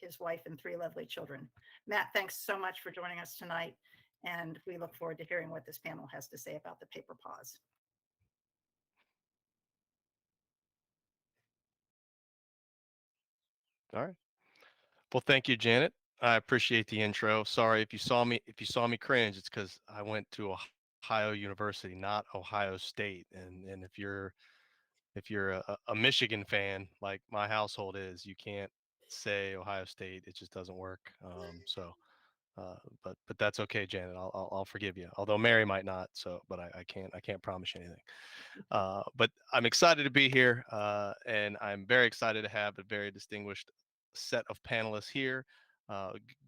his wife and 3 lovely children. Matt, thanks so much for joining us tonight, and we look forward to hearing what this panel has to say about the paper pause. All right. Well, thank you, Janet. I appreciate the intro. Sorry if you saw me cringe, it's because I went to Ohio University, not Ohio State. And if you're a Michigan fan like my household is, you can't say Ohio State. It just doesn't work. But that's okay, Janet. I'll forgive you. Although Mary might not. So, but I can't promise you anything. But I'm excited to be here, and I'm very excited to have a very distinguished set of panelists here.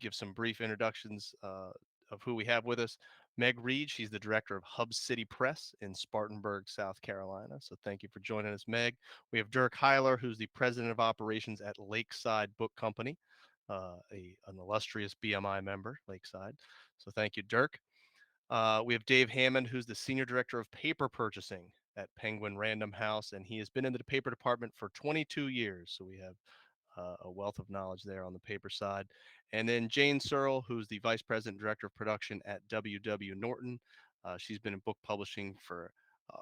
Give some brief introductions of who we have with us. Meg Reed, she's the director of Hub City Press in Spartanburg, South Carolina. So thank you for joining us, Meg. We have DIRK HILER, who's the president of operations at Lakeside Book Company, an illustrious BMI member, Lakeside. So thank you, DIRK. We have Dave Hammond, who's the senior director of paper purchasing at Penguin Random House, and he has been in the paper department for 22 years. So we have a wealth of knowledge there on the paper side. And then Jane Searle, who's the vice president director of production at W.W. Norton. She's been in book publishing for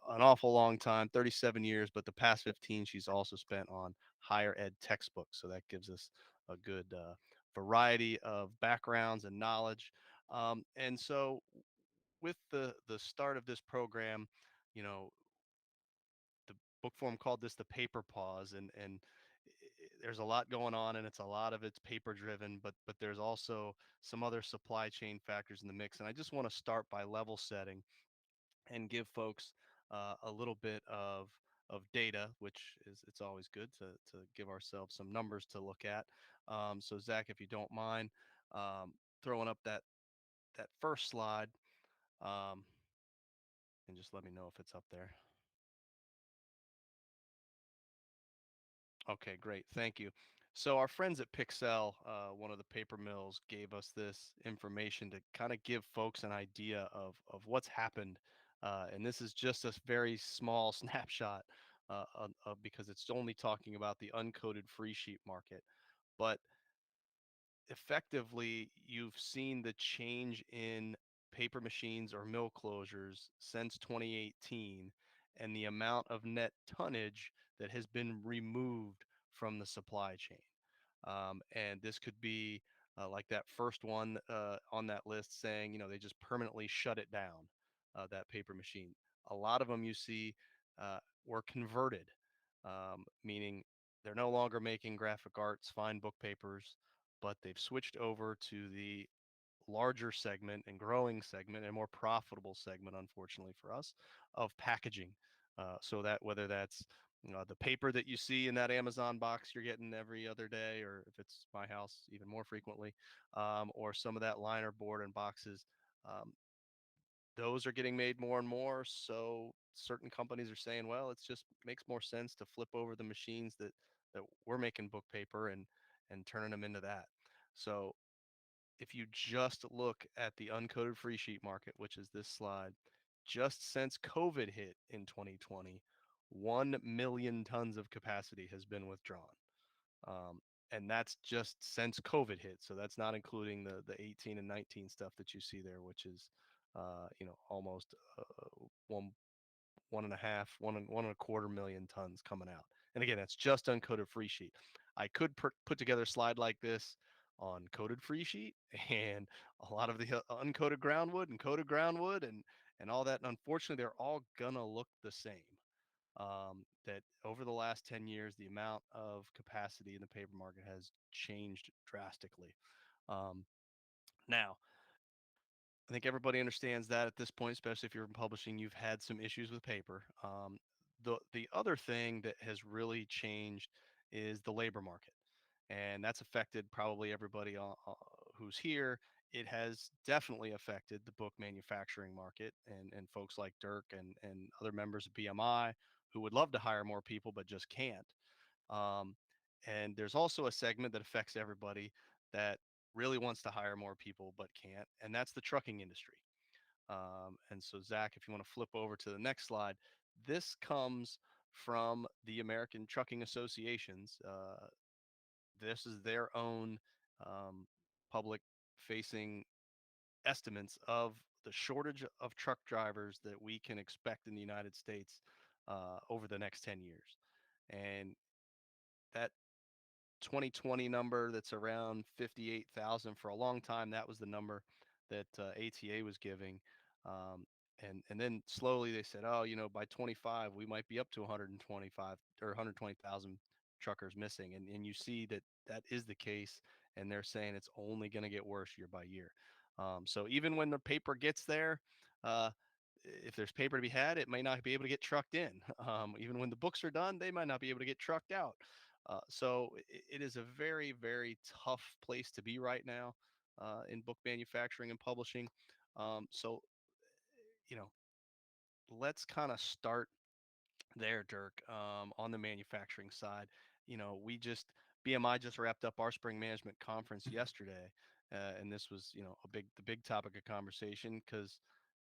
an awful long time, 37 years, but the past 15 she's also spent on higher ed textbooks. So that gives us a good variety of backgrounds and knowledge. And so with the start of this program, you know, the book forum called this the paper pause, and there's a lot going on, and it's paper driven, but there's also some other supply chain factors in the mix. And I just want to start by level setting and give folks a little bit of data, which is it's always good to give ourselves some numbers to look at. So Zach, if you don't mind throwing up that first slide, um, and just let me know if it's up there. Okay, great. Thank you. So our friends at Pixel, one of the paper mills, gave us this information to kind of give folks an idea of what's happened. And this is just a very small snapshot because it's only talking about the uncoated free sheet market. But effectively, you've seen the change in paper machines or mill closures since 2018 and the amount of net tonnage that has been removed from the supply chain. And this could be like that first one on that list saying, they just permanently shut it down, that paper machine. A lot of them you see were converted, meaning they're no longer making graphic arts, fine book papers, but they've switched over to the larger segment and growing segment and more profitable segment, unfortunately for us, of packaging. So that whether that's the paper that you see in that Amazon box you're getting every other day, or if it's my house, even more frequently, or some of that liner board and boxes, um, those are getting made more and more. So certain companies are saying, well, it's just makes more sense to flip over the machines that we're making book paper and turning them into that. So if you just look at the uncoated free sheet market, which is this slide, just since COVID hit in 2020, 1 million tons of capacity has been withdrawn. Um, and that's just since COVID hit. So that's not including the 18 and 19 stuff that you see there, which is, almost one, one and a half, one and a quarter million tons coming out. And again, that's just uncoated free sheet. I could put together a slide like this on coated free sheet and a lot of the uncoated groundwood and coated groundwood and all that. And unfortunately, they're all gonna look the same. That over the last 10 years, the amount of capacity in the paper market has changed drastically. Um, Now, I think everybody understands that at this point, especially if you're in publishing, you've had some issues with paper. The other thing that has really changed is the labor market, and that's affected probably everybody who's here. It has definitely affected the book manufacturing market and folks like DIRK and other members of BMI who would love to hire more people but just can't. Um, and there's also a segment that affects everybody that really wants to hire more people but can't, and that's the trucking industry. And so, Zach, if you want to flip over to the next slide, this comes from the American Trucking Associations. This is their own um, public facing estimates of the shortage of truck drivers that we can expect in the United States over the next 10 years. And that 2020 number that's around 58,000 for a long time, that was the number that ATA was giving. Um, and then slowly they said, oh, by 25 we might be up to 125 or 120,000 truckers missing. And you see that that is the case, and they're saying it's only going to get worse year by year. So even when the paper gets there, uh, if there's paper to be had, it may not be able to get trucked in. Even when the books are done, they might not be able to get trucked out. So it is a very, very tough place to be right now in book manufacturing and publishing. So, you know, let's kind of start there, Dirk, on the manufacturing side. We just, BMI just wrapped up our spring management conference yesterday. And this was, the big topic of conversation because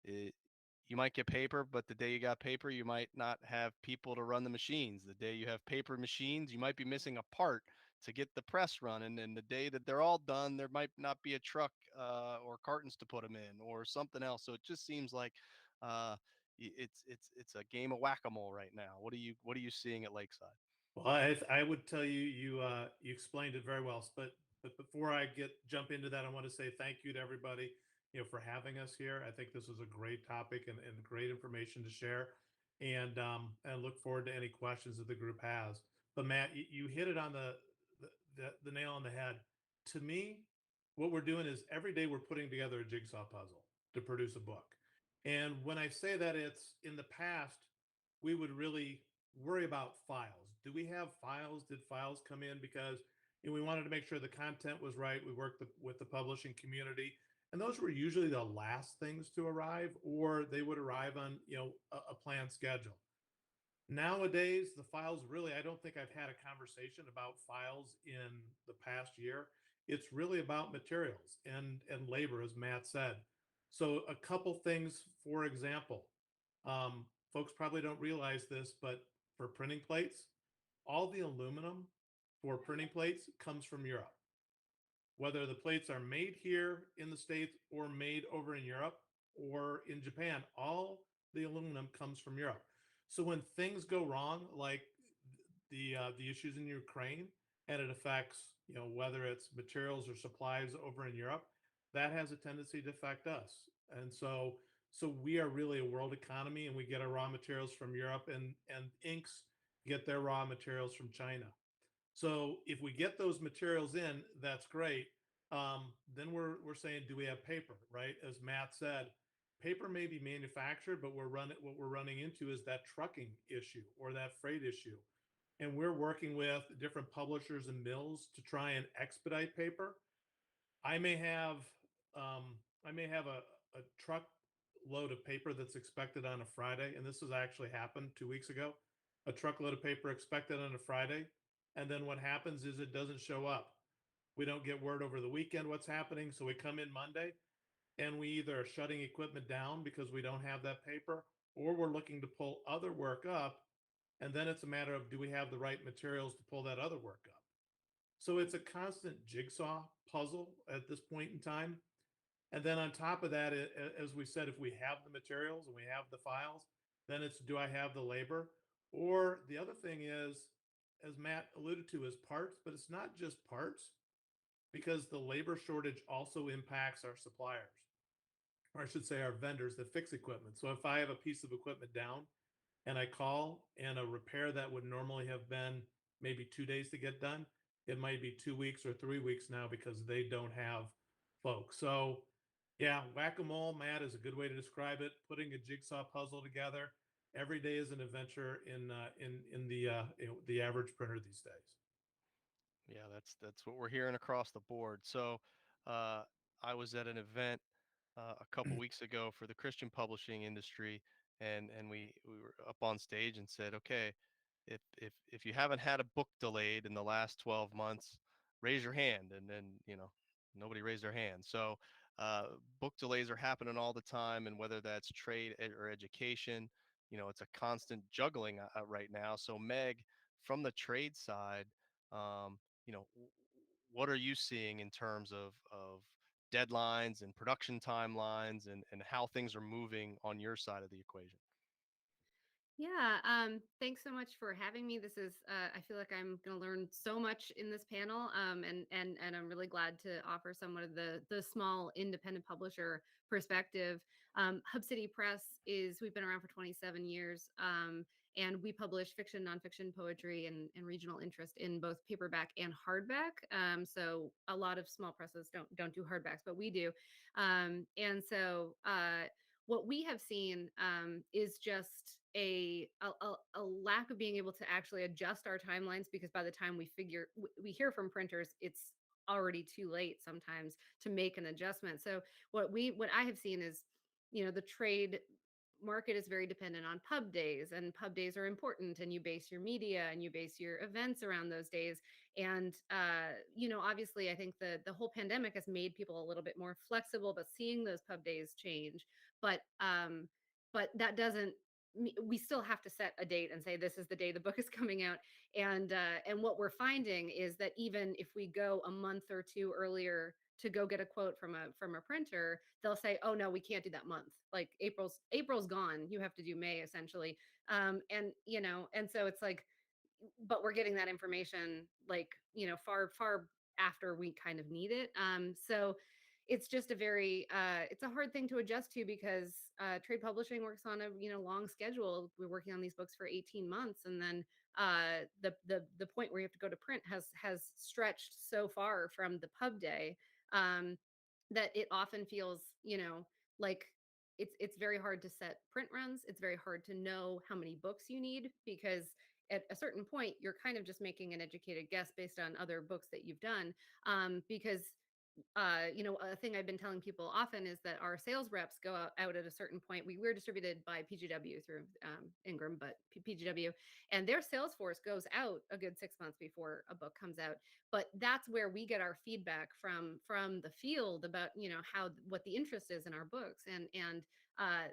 it, you might get paper, but the day you got paper, you might not have people to run the machines. The day you have paper machines, you might be missing a part to get the press running. And the day that they're all done, there might not be a truck or cartons to put them in or something else. So it just seems like uh, it's a game of whack-a-mole right now. What are you seeing at Lakeside? Well, I would tell you you explained it very well. But before I get jump into that, I want to say thank you to everybody for having us here. I think this was a great topic and great information to share, and look forward to any questions that the group has. But Matt, you hit it on the nail on the head. To me, what we're doing is every day we're putting together a jigsaw puzzle to produce a book. And when I say that, it's in the past we would really worry about files. Do we have files? Did files come in? Because we wanted to make sure the content was right. We worked with the publishing community, and those were usually the last things to arrive, or they would arrive on a planned schedule. Nowadays, the files really, I don't think I've had a conversation about files in the past year. It's really about materials and labor, as Matt said. So a couple things, for example, um, folks probably don't realize this, but for printing plates, all the aluminum for printing plates comes from Europe. Whether the plates are made here in the States or made over in Europe or in Japan, all the aluminum comes from Europe. So when things go wrong, like the issues in Ukraine, and it affects whether it's materials or supplies over in Europe, that has a tendency to affect us. And so we are really a world economy, and we get our raw materials from Europe, and inks get their raw materials from China. So if we get those materials in, that's great. Then we're saying, do we have paper? Right, as Matt said, paper may be manufactured, but what we're running into is that trucking issue or that freight issue, and we're working with different publishers and mills to try and expedite paper. I may have a truck load of paper that's expected on a Friday, and this has actually happened 2 weeks ago. A truckload of paper expected on a Friday, and then what happens is it doesn't show up. We don't get word over the weekend what's happening, so we come in Monday, and we either are shutting equipment down because we don't have that paper, or we're looking to pull other work up, and then it's a matter of, do we have the right materials to pull that other work up? So it's a constant jigsaw puzzle at this point in time. And then on top of that, as we said, if we have the materials and we have the files, then it's, do I have the labor? Or the other thing is, as Matt alluded to, is parts, but it's not just parts, because the labor shortage also impacts our suppliers, or I should say our vendors that fix equipment. So if I have a piece of equipment down and I call, and a repair that would normally have been maybe 2 days to get done, it might be 2 weeks or 3 weeks now because they don't have folks. So yeah, whack-a-mole, Matt, is a good way to describe it. Putting a jigsaw puzzle together every day is an adventure in the average printer these days. Yeah, that's what we're hearing across the board. So, uh, I was at an event a couple weeks ago for the Christian publishing industry, and we were up on stage and said, okay, if you haven't had a book delayed in the last 12 months, raise your hand. And then nobody raised their hand. So, book delays are happening all the time, and whether that's or education, it's a constant juggling right now. So, Meg, from the trade side, you know, what are you seeing in terms of deadlines and production timelines and how things are moving on your side of the equation? Yeah, thanks so much for having me. This is, I feel like I'm going to learn so much in this panel, and I'm really glad to offer somewhat of the small independent publisher perspective. Hub City Press we've been around for 27 years, and we publish fiction, nonfiction, poetry, and regional interest in both paperback and hardback. So a lot of small presses don't do hardbacks, but we do. And so what we have seen is just a lack of being able to actually adjust our timelines, because by the time we hear from printers, it's already too late sometimes to make an adjustment. So what I have seen is, the trade market is very dependent on pub days, and pub days are important, and you base your media and you base your events around those days. And obviously I think the whole pandemic has made people a little bit more flexible, but seeing those pub days change. But that doesn't we still have to set a date and say this is the day the book is coming out. And what we're finding is that even if we go a month or two earlier to go get a quote from a printer, they'll say, oh no, we can't do that month. Like April's gone, you have to do May essentially. And so it's like, but we're getting that information like, far after we kind of need it. So it's just it's a hard thing to adjust to, because trade publishing works on a long schedule. We're working on these books for 18 months, and then the point where you have to go to print has stretched so far from the pub day, that it often feels, like it's very hard to set print runs. It's very hard to know how many books you need, because at a certain point you're kind of just making an educated guess based on other books that you've done. Because a thing I've been telling people often is that our sales reps go out at a certain point. We're distributed by PGW through Ingram, but PGW, and their sales force goes out a good 6 months before a book comes out. But that's where we get our feedback from the field about what the interest is in our books, and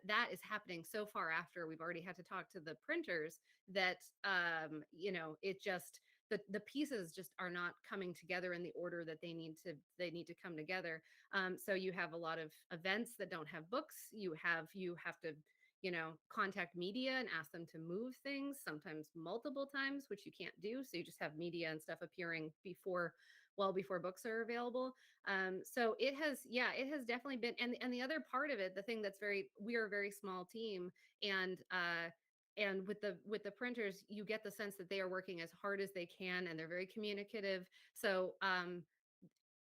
that is happening so far after we've already had to talk to the printers that it just the pieces just are not coming together in the order that they need to come together. So you have a lot of events that don't have books. You have to contact media and ask them to move things, sometimes multiple times, which you can't do. So you just have media and stuff appearing well before books are available. So it has definitely been, and the other part of it, the thing we are a very small team, and with the printers, you get the sense that they are working as hard as they can, and they're very communicative. So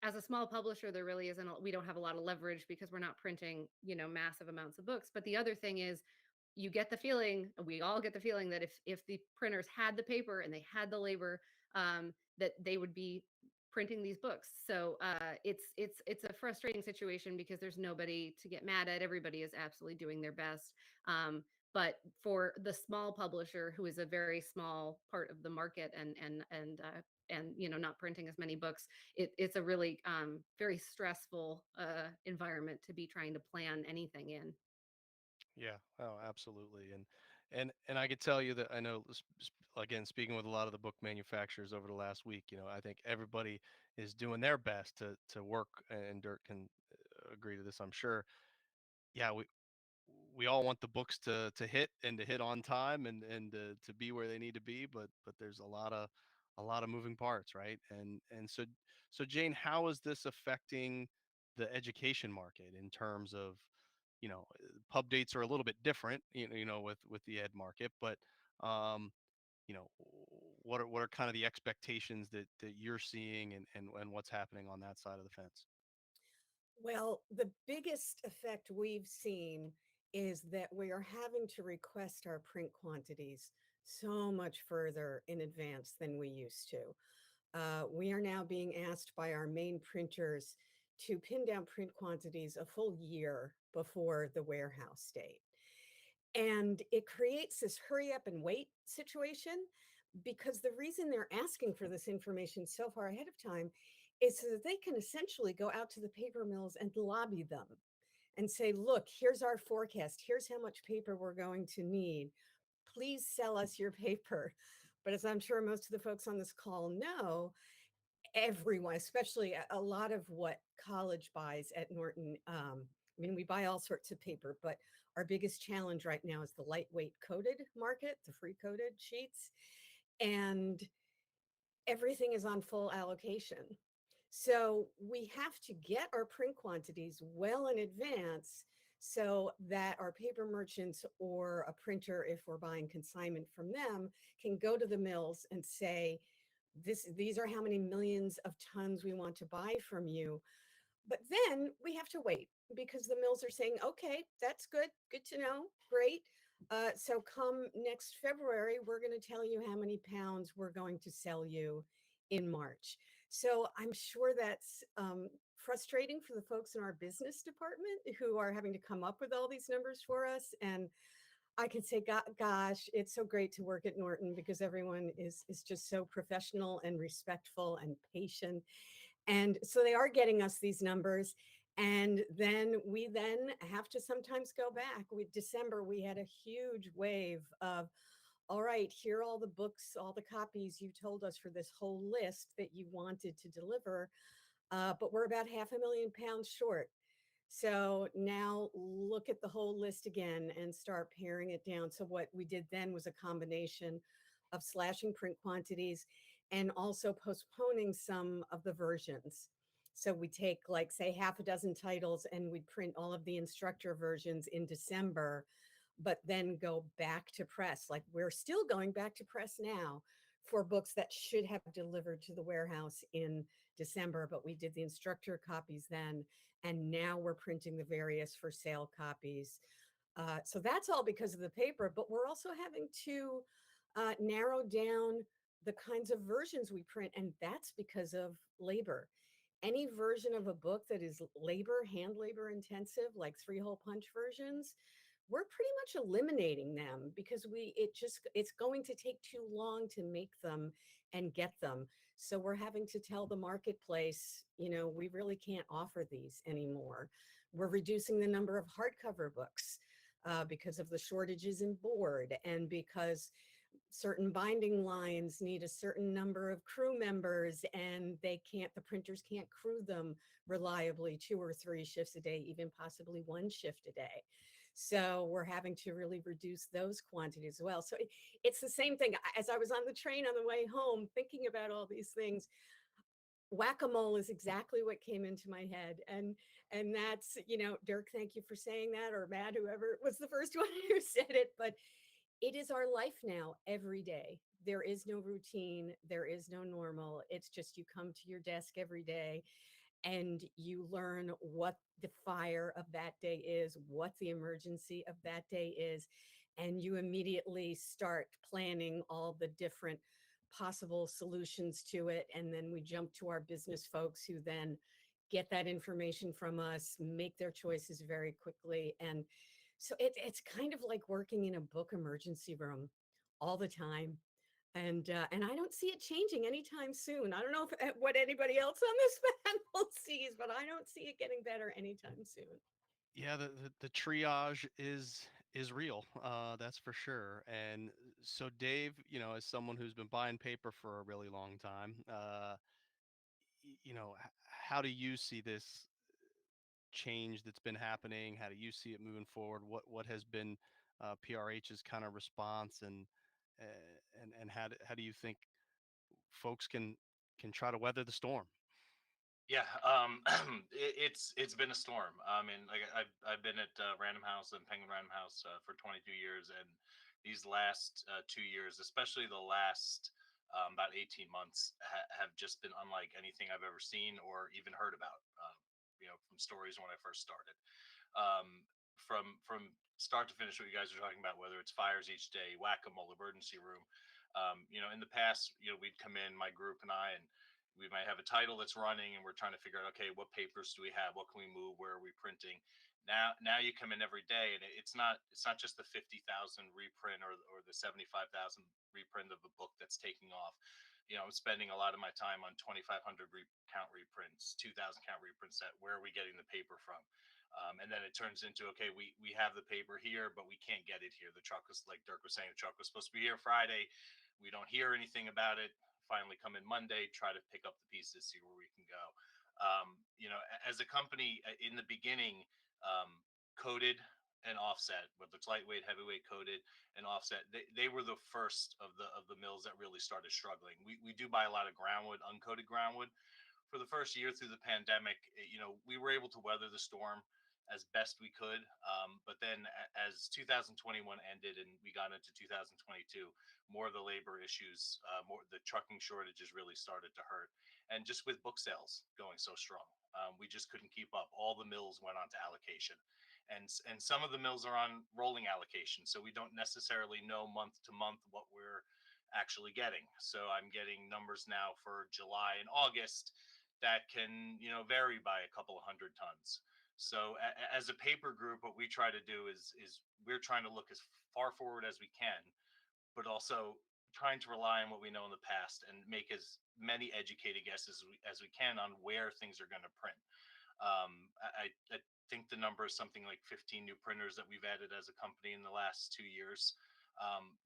as a small publisher, there really we don't have a lot of leverage, because we're not printing massive amounts of books. But the other thing is, we all get the feeling that if the printers had the paper and they had the labor, that they would be printing these books. So it's a frustrating situation, because there's nobody to get mad at. Everybody is absolutely doing their best. But for the small publisher, who is a very small part of the market, and not printing as many books, it's a really very stressful environment to be trying to plan anything in. Yeah, oh, absolutely. And I could tell you that I know, again, speaking with a lot of the book manufacturers over the last week, I think everybody is doing their best to work, and Dirk can agree to this, I'm sure. Yeah, we all want the books to hit, and to hit on time, and to be where they need to be, but there's a lot of moving parts, right? And so Jane, how is this affecting the education market in terms of, pub dates are a little bit different, with the ed market, but um, what are kind of the expectations that you're seeing, and what's happening on that side of the fence? Well, the biggest effect we've seen is that we are having to request our print quantities so much further in advance than we used to. We are now being asked by our main printers to pin down print quantities a full year before the warehouse date. And it creates this hurry up and wait situation, because the reason they're asking for this information so far ahead of time is so that they can essentially go out to the paper mills and lobby them and say, look, here's our forecast. Here's how much paper we're going to need. Please sell us your paper. But as I'm sure most of the folks on this call know, everyone, especially a lot of what college buys at Norton. I mean, we buy all sorts of paper, but our biggest challenge right now is the lightweight coated market, the free coated sheets. And everything is on full allocation. So we have to get our print quantities well in advance so that our paper merchants or a printer, if we're buying consignment from them, can go to the mills and say, these are how many millions of tons we want to buy from you. But then we have to wait because the mills are saying, okay, that's good. Good to know. Great. So come next February, we're going to tell you how many pounds we're going to sell you in March. So I'm sure that's frustrating for the folks in our business department who are having to come up with all these numbers for us. And I can say, gosh, it's so great to work at Norton because everyone is just so professional and respectful and patient. And so they are getting us these numbers. And then we have to sometimes go back. December, we had a huge wave of, all right, here are all the books, all the copies you told us for this whole list that you wanted to deliver. But we're about £500,000 short. So now look at the whole list again and start paring it down. So what we did then was a combination of slashing print quantities and also postponing some of the versions. So we take, like, say, half a dozen titles and we print all of the instructor versions in December, but then go back to press. Like, we're still going back to press now for books that should have delivered to the warehouse in December, but we did the instructor copies then, and now we're printing the various for sale copies. So that's all because of the paper, but we're also having to narrow down the kinds of versions we print, and that's because of labor. Any version of a book that is hand labor intensive, like 3-hole punch versions, we're pretty much eliminating them because it's going to take too long to make them and get them. So we're having to tell the marketplace, we really can't offer these anymore. We're reducing the number of hardcover books because of the shortages in board and because certain binding lines need a certain number of crew members and the printers can't crew them reliably 2 or 3 shifts a day, even possibly 1 shift a day. So we're having to really reduce those quantities as well. So it's the same thing. As I was on the train on the way home, thinking about all these things, whack-a-mole is exactly what came into my head. And that's, Dirk, thank you for saying that, or Matt, whoever was the first one who said it, but it is our life now every day. There is no routine. There is no normal. It's just you come to your desk every day and you learn what the fire of that day is, what the emergency of that day is, and you immediately start planning all the different possible solutions to it. And then we jump to our business folks who then get that information from us, make their choices very quickly. And so it's kind of like working in a book emergency room all the time. And I don't see it changing anytime soon. I don't know what anybody else on this panel sees, but I don't see it getting better anytime soon. Yeah, the triage is real. That's for sure. And so Dave, as someone who's been buying paper for a really long time, how do you see this change that's been happening? How do you see it moving forward? What has been PRH's kind of response, and how do you think folks can try to weather the storm? Yeah, it's been a storm. I mean, like I've been at Random House and Penguin Random House for 22 years, and these last 2 years, especially the last about 18 months, have just been unlike anything I've ever seen or even heard about. From stories when I first started. From start to finish, what you guys are talking about, whether it's fires each day, whack-a-mole, emergency room. In the past, we'd come in, my group and I, and we might have a title that's running and we're trying to figure out, okay, what papers do we have? What can we move? Where are we printing? Now you come in every day and it's not just the 50,000 reprint or the 75,000 reprint of a book that's taking off. I'm spending a lot of my time on 2,500 count reprints, 2,000 count reprints. Where are we getting the paper from? And then it turns into, okay, we have the paper here, but we can't get it here. The truck was, like Dirk was saying, the truck was supposed to be here Friday. We don't hear anything about it. Finally come in Monday, try to pick up the pieces, see where we can go. As a company in the beginning, coated and offset, whether it's lightweight, heavyweight, coated and offset, they were the first of the mills that really started struggling. We do buy a lot of groundwood, uncoated groundwood. For the first year through the pandemic, we were able to weather the storm as best we could. But then as 2021 ended and we got into 2022, more of the labor issues, the trucking shortages really started to hurt. And just with book sales going so strong, we just couldn't keep up. All the mills went onto allocation. And some of the mills are on rolling allocation. So we don't necessarily know month to month what we're actually getting. So I'm getting numbers now for July and August that can vary by a couple of 100 tons. So as a paper group, what we try to do is we're trying to look as far forward as we can, but also trying to rely on what we know in the past and make as many educated guesses as we can on where things are going to print. I think the number is something like 15 new printers that we've added as a company in the last 2 years.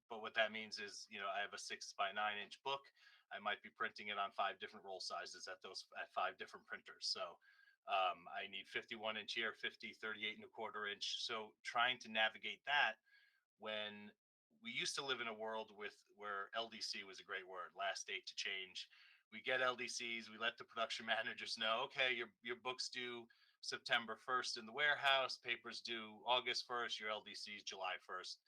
But what that means is, I have a 6x9-inch book. I might be printing it on 5 different roll sizes at 5 different printers. So I need 51-inch here, 50, 38.25-inch. So trying to navigate that when we used to live in a world where LDC was a great word, last date to change. We get LDCs, we let the production managers know, okay, your book's due September 1st in the warehouse, paper's due August 1st, your LDC is July 1st.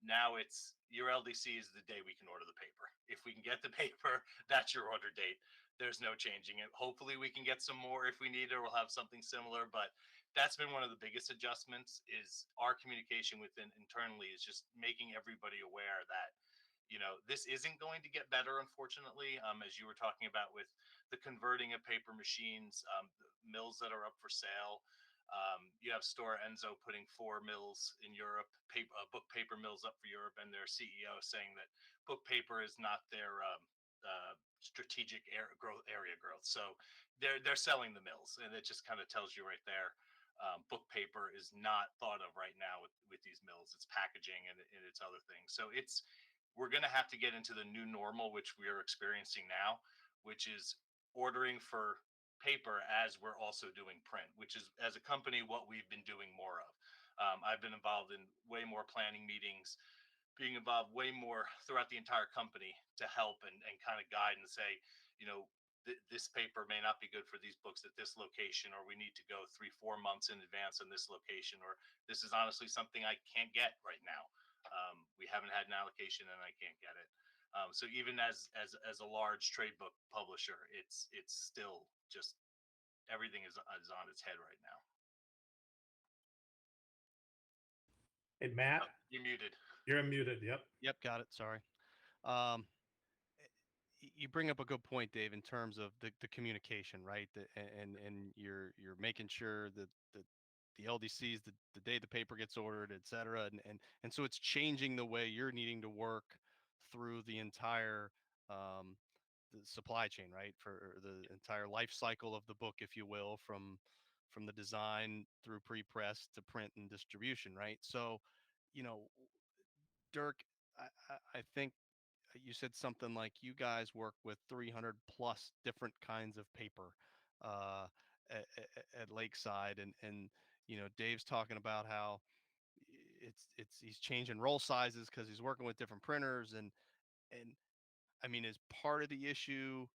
Now it's your LDC is the day we can order the paper. If we can get the paper, that's your order date. There's no changing it. Hopefully we can get some more if we need it, or we'll have something similar. But that's been one of the biggest adjustments is our communication within internally is just making everybody aware that, this isn't going to get better, unfortunately. As you were talking about with the converting of paper machines, the mills that are up for sale. You have Stora Enso putting 4 mills in Europe, book paper mills up for Europe, and their CEO saying that book paper is not their strategic area growth. So they're selling the mills, and it just kind of tells you right there. Book paper is not thought of right now with these mills. It's packaging and it's other things. So we're going to have to get into the new normal, which we are experiencing now, which is ordering for paper as we're also doing print, which is as a company what we've been doing more of. I've been involved in way more planning meetings, being involved way more throughout the entire company to help and kind of guide and say, this paper may not be good for these books at this location, or we need to go 3-4 months in advance in this location, or this is honestly something I can't get right now. We haven't had an allocation and I can't get it. So even as a large trade book publisher, it's still just everything is on its head right now. Hey, Matt, You're muted. you're unmuted. Yep. Yep, got it. Sorry. You bring up a good point, Dave, in terms of the communication, right? And you're making sure that the LDCs the day the paper gets ordered, et cetera, and so it's changing the way you're needing to work through the entire the supply chain, right? For the entire life cycle of the book, if you will, from the design through pre-press to print and distribution, right? So, Dirk, I think you said something like you guys work with 300 plus different kinds of paper uh, at Lakeside, and Dave's talking about how he's changing roll sizes because he's working with different printers, and I mean, is part of the issue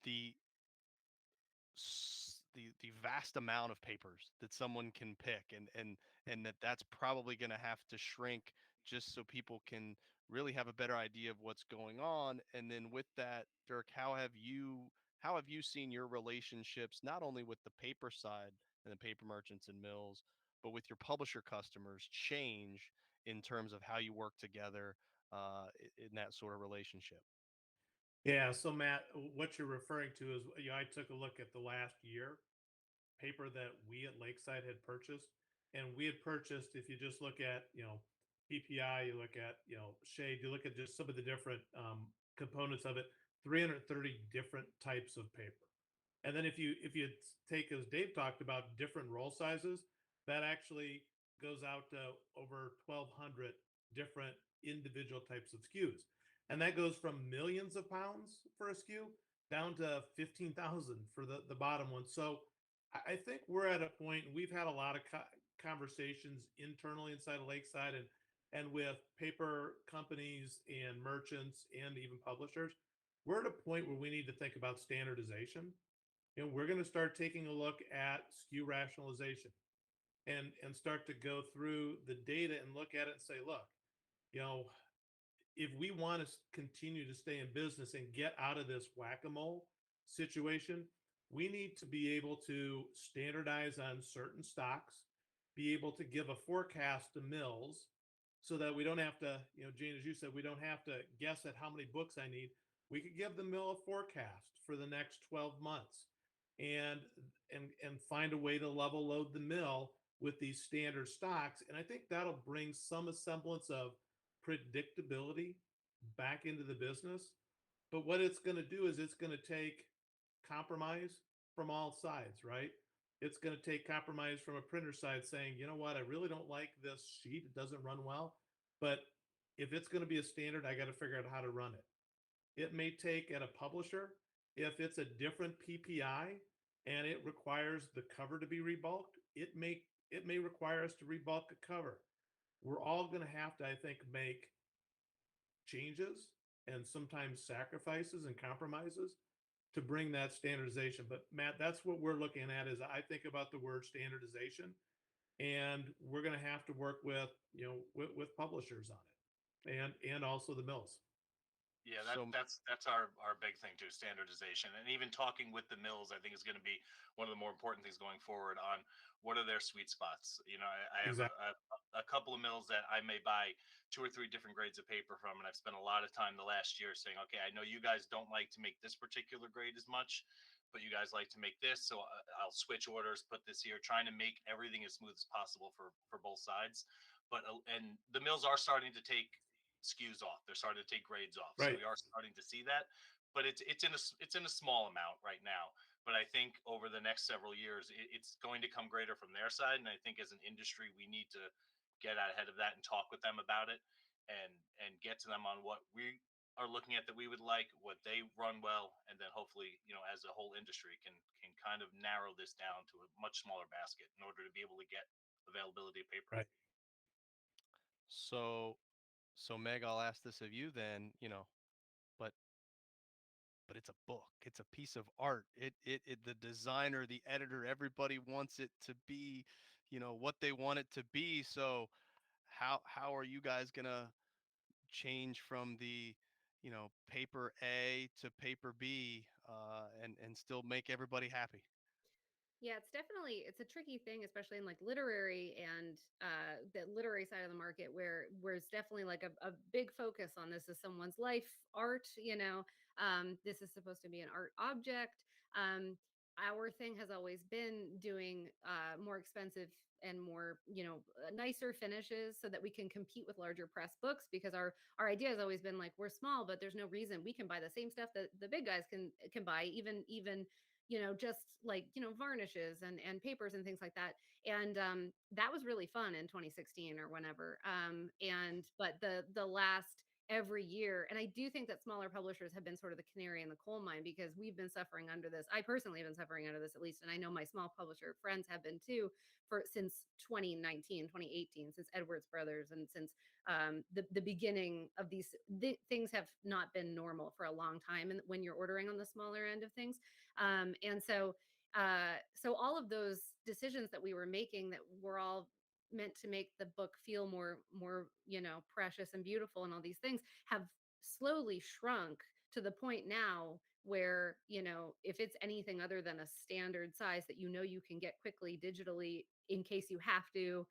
the the vast amount of papers that someone can pick, and that's probably going to have to shrink just so people can really have a better idea of what's going on. And then with that, Dirk, how have you seen your relationships not only with the paper side and the paper merchants and mills, but with your publisher customers change in terms of how you work together in that sort of relationship? Yeah. So Matt, what you're referring to is, I took a look at the last year paper that we at Lakeside had purchased, and we had purchased, if you just look at, PPI, you look at, shade, you look at just some of the different components of it, 330 different types of paper. And then if you take, as Dave talked about, different roll sizes, that actually goes out to over 1,200 different individual types of SKUs. And that goes from millions of pounds for a SKU down to 15,000 for the bottom one. So I think we're at a point, we've had a lot of conversations internally inside of Lakeside and with paper companies and merchants and even publishers. We're at a point where we need to think about standardization. You know, we're going to start taking a look at SKU rationalization and start to go through the data and look at it and say, look, you know, if we want to continue to stay in business and get out of this whack-a-mole situation, we need to be able to standardize on certain stocks, be able to give a forecast to mills so that we don't have to, you know, Jane, as you said, we don't have to guess at how many books I need. We could give the mill a forecast for the next 12 months and find a way to level load the mill with these standard stocks. And I think that'll bring some semblance of predictability back into the business. But what it's going to do is it's going to take compromise from all sides, right? It's going to take compromise from a printer side saying, you know what, I really don't like this sheet. It doesn't run well. But if it's going to be a standard, I got to figure out how to run it. It may take at a publisher, if it's a different PPI and it requires the cover to be rebulked, it may require us to rebulk a cover. We're all going to have to, I think, make changes and sometimes sacrifices and compromises to bring that standardization. But Matt, that's what we're looking at is I think about the word standardization, and we're going to have to work with, you know, with publishers on it and also the mills. Yeah, So that's our big thing too, standardization. And even talking with the mills, I think is going to be one of the more important things going forward on what are their sweet spots. You know, I have Exactly. a couple of mills that I may buy 2 or 3 different grades of paper from, and I've spent a lot of time the last year saying, okay, I know you guys don't like to make this particular grade as much, but you guys like to make this, so I'll switch orders, put this here, trying to make everything as smooth as possible for both sides. But and the mills are starting to take SKUs off. They're starting to take grades off. So Right. we are starting to see that, but it's in a small amount right now. But I think over the next several years, it's going to come greater from their side. And I think as an industry, we need to get out ahead of that and talk with them about it, and get to them on what we are looking at that we would like, what they run well, and then hopefully, you know, as a whole industry can kind of narrow this down to a much smaller basket in order to be able to get availability of paper. Right. so so Meg, I'll ask this of you then, you know, but it's a book. It's a piece of art. It the designer, the editor, everybody wants it to be, you know, what they want it to be. So how are you guys gonna change from the, you know, paper A to paper B, and still make everybody happy? Yeah, it's a tricky thing, especially in like literary and the literary side of the market where it's definitely like a big focus on this is someone's life art, you know. This is supposed to be an art object. Our thing has always been doing more expensive and more, you know, nicer finishes so that we can compete with larger press books, because our idea has always been like, we're small, but there's no reason we can buy the same stuff that the big guys can buy, even you know, just like, you know, varnishes and papers and things like that. And that was really fun in 2016 or whenever. But the last every year, and I do think that smaller publishers have been sort of the canary in the coal mine, because we've been suffering under this. I personally have been suffering under this, at least, and I know my small publisher friends have been too, since 2019, 2018, since Edwards Brothers, and since the beginning of these things have not been normal for a long time, and when you're ordering on the smaller end of things. So all of those decisions that we were making that were all meant to make the book feel more, you know, precious and beautiful and all these things have slowly shrunk to the point now where, you know, if it's anything other than a standard size that, you know, you can get quickly digitally in case you have to,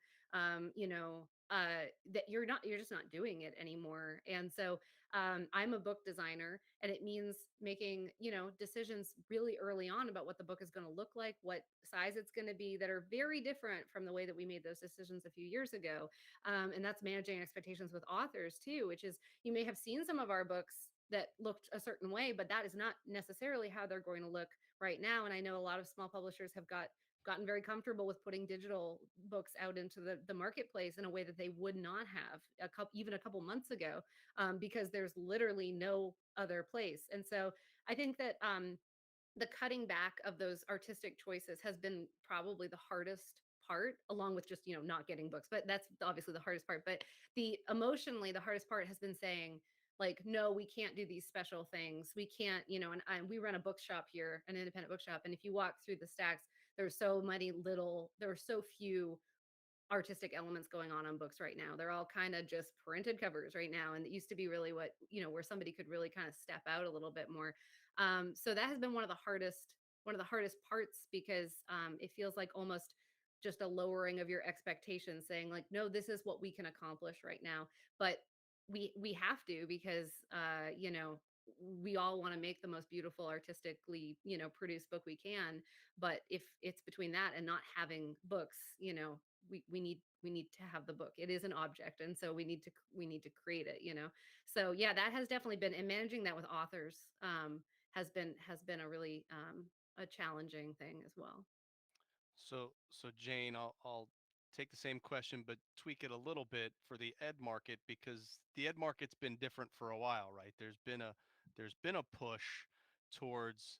you know, that you're just not doing it anymore. And so I'm a book designer, and it means making, you know, decisions really early on about what the book is going to look like, what size it's going to be, that are very different from the way that we made those decisions a few years ago. And that's managing expectations with authors too, which is, you may have seen some of our books that looked a certain way, but that is not necessarily how they're going to look right now. And I know a lot of small publishers have got gotten very comfortable with putting digital books out into the marketplace in a way that they would not have even a couple months ago, because there's literally no other place. And so I think that the cutting back of those artistic choices has been probably the hardest part, along with just, not getting books, but that's obviously the hardest part. But the emotionally, the hardest part has been saying, like, no, we can't do these special things. We can't, and we run a bookshop here, an independent bookshop. And if you walk through the stacks, there are so few artistic elements going on books right now. They're all kind of just printed covers right now. And it used to be really what, where somebody could really kind of step out a little bit more. So that has been one of the hardest parts, because it feels like almost just a lowering of your expectations, saying like, no, this is what we can accomplish right now. But we have to, because we all want to make the most beautiful, artistically, produced book we can. But if it's between that and not having books, we need to have the book. It is an object, and so we need to create it. So yeah, that has definitely been, and managing that with authors has been a really a challenging thing as well. So Jane, I'll take the same question but tweak it a little bit for the ed market, because the ed market's been different for a while, right? There's been a push towards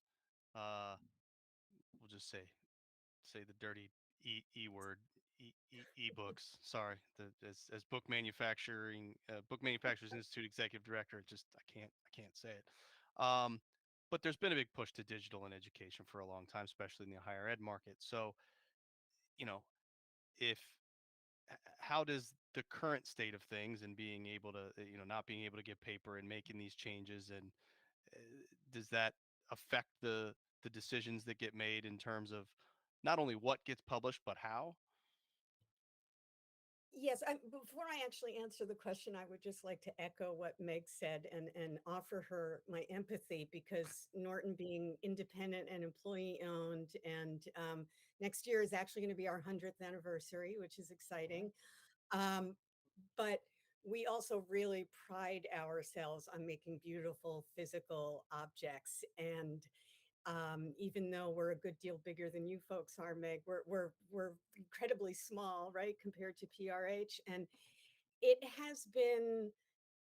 uh we'll just say the dirty e word, ebooks. Sorry, as book manufacturers institute executive director, I can't say it. But there's been a big push to digital in education for a long time, especially in the higher ed market. So, you know, if how does the current state of things and being able to, not being able to get paper and making these changes, and uh, does that affect the decisions that get made in terms of not only what gets published but how? Yes, before I actually answer the question, I would just like to echo what Meg said and offer her my empathy, because Norton being independent and employee owned, and next year is actually going to be our 100th anniversary, which is exciting. Um, but we also really pride ourselves on making beautiful physical objects. And even though we're a good deal bigger than you folks are, Meg, we're incredibly small, right, compared to PRH. And it has been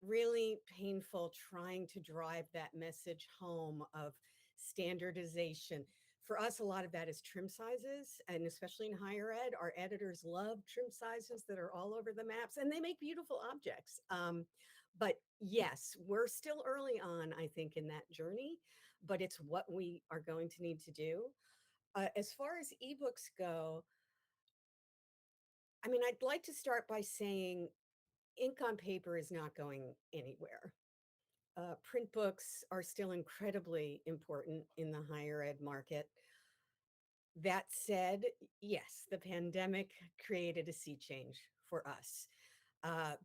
really painful trying to drive that message home of standardization. For us, a lot of that is trim sizes, and especially in higher ed, our editors love trim sizes that are all over the maps, and they make beautiful objects. But yes, we're still early on, I think, in that journey, but it's what we are going to need to do. As far as ebooks go, I mean, I'd like to start by saying ink on paper is not going anywhere. Print books are still incredibly important in the higher ed market. That said, yes, the pandemic created a sea change for us.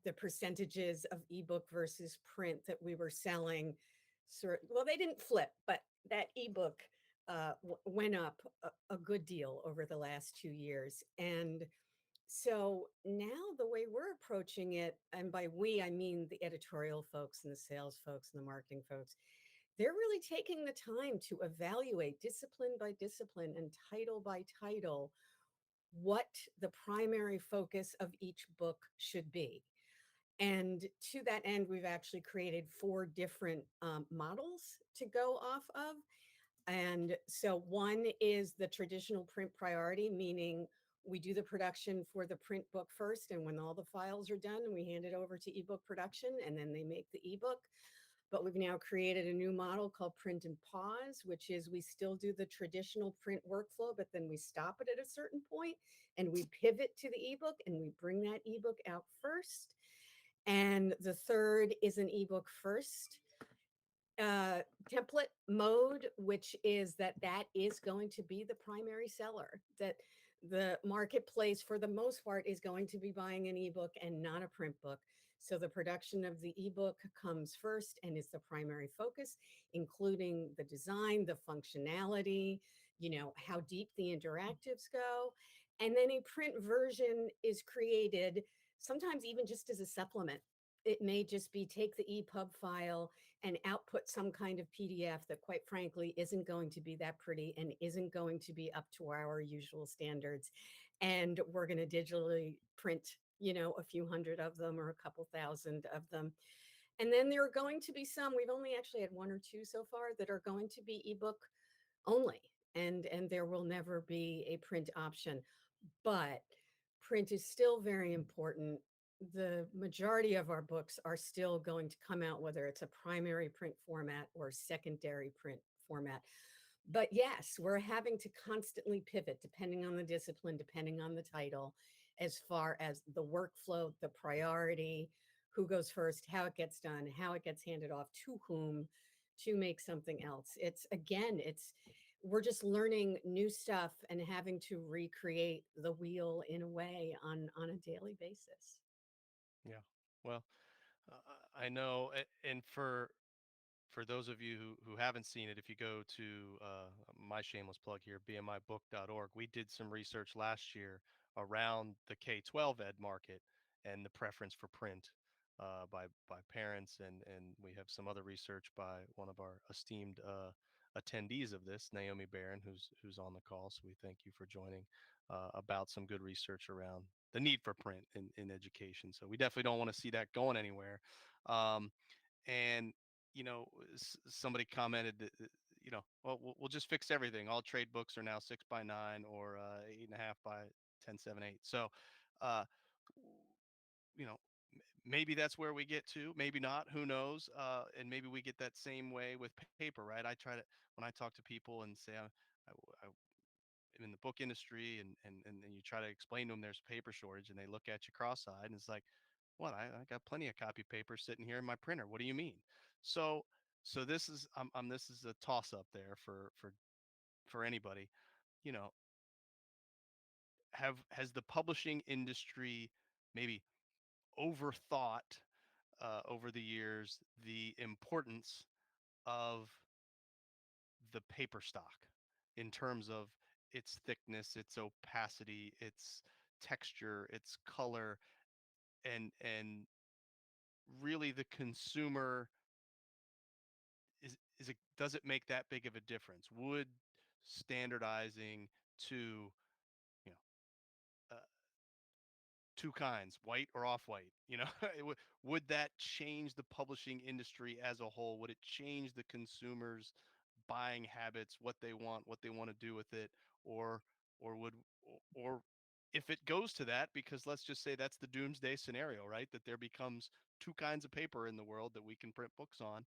The percentages of ebook versus print that we were selling, well, they didn't flip, but that ebook went up a good deal over the last 2 years. And so now the way we're approaching it, and by we, I mean the editorial folks and the sales folks and the marketing folks, they're really taking the time to evaluate discipline by discipline and title by title what the primary focus of each book should be. And to that end, we've actually created 4 different models to go off of. And so one is the traditional print priority, meaning we do the production for the print book first, and when all the files are done, we hand it over to ebook production, and then they make the ebook. But we've now created a new model called print and pause, which is we still do the traditional print workflow, but then we stop it at a certain point and we pivot to the ebook and we bring that ebook out first. And the third is an ebook first template mode, which is that is going to be the primary seller, that the marketplace for the most part is going to be buying an ebook and not a print book. So the production of the ebook comes first and is the primary focus, including the design, the functionality, how deep the interactives go. And then a print version is created, sometimes even just as a supplement. it may just be take the EPUB file and output some kind of PDF that quite frankly isn't going to be that pretty and isn't going to be up to our usual standards. And we're going to digitally print, a few hundred of them or a couple thousand of them. And then there are going to be some, we've only actually had one or two so far, that are going to be ebook only. And there will never be a print option. But print is still very important. The majority of our books are still going to come out, whether it's a primary print format or secondary print format. But yes, we're having to constantly pivot depending on the discipline, depending on the title, as far as the workflow, the priority, who goes first, how it gets done, how it gets handed off to whom to make something else. We're just learning new stuff and having to recreate the wheel in a way on a daily basis. Yeah. Well, I know, and for those of you who haven't seen it, if you go to my shameless plug here, bmibook.org, we did some research last year around the K-12 ed market and the preference for print by parents, and we have some other research by one of our esteemed attendees of this, Naomi Barron, who's on the call. So we thank you for joining about some good research around the need for print in education. So we definitely don't want to see that going anywhere. And somebody commented that well, we'll just fix everything. All trade books are now 6x9 or 8.5 by 10.7/8. So you know maybe that's where we get to, maybe not, who knows. And maybe we get that same way with paper, right? I try to, when I talk to people and say I am in the book industry, and you try to explain to them there's a paper shortage, and they look at you cross-eyed, and it's like, what? I got plenty of copy paper sitting here in my printer. What do you mean? So this is this is a toss up there for anybody. You know, has the publishing industry maybe overthought over the years the importance of the paper stock in terms of its thickness, its opacity, its texture, its color, and really the consumer is it, does it make that big of a difference? Would standardizing to, you know, two kinds, white or off white, would that change the publishing industry as a whole? Would it change the consumers' buying habits, what they want to do with it? Or would, or if it goes to that, because let's just say that's the doomsday scenario, right? That there becomes two kinds of paper in the world that we can print books on.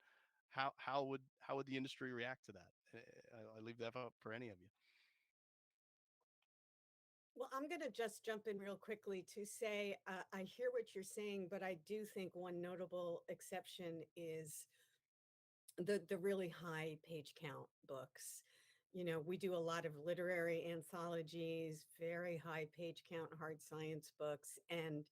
How would the industry react to that? I leave that up for any of you. Well, I'm going to just jump in real quickly to say I hear what you're saying, but I do think one notable exception is the really high page count books. We do a lot of literary anthologies, very high page count hard science books, and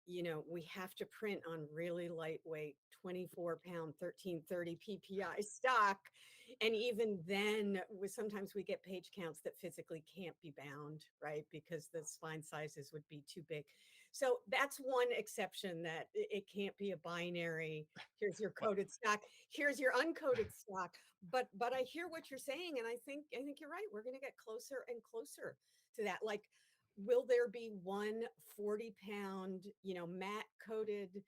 we have to print on really lightweight 24-pound 1330 PPI stock. And even then, sometimes we get page counts that physically can't be bound, right? Because the spine sizes would be too big. So that's one exception, that it can't be a binary, here's your coded stock, here's your uncoated stock. But I hear what you're saying, and I think you're right. We're going to get closer and closer to that. Like, will there be one 40-pound, matte coated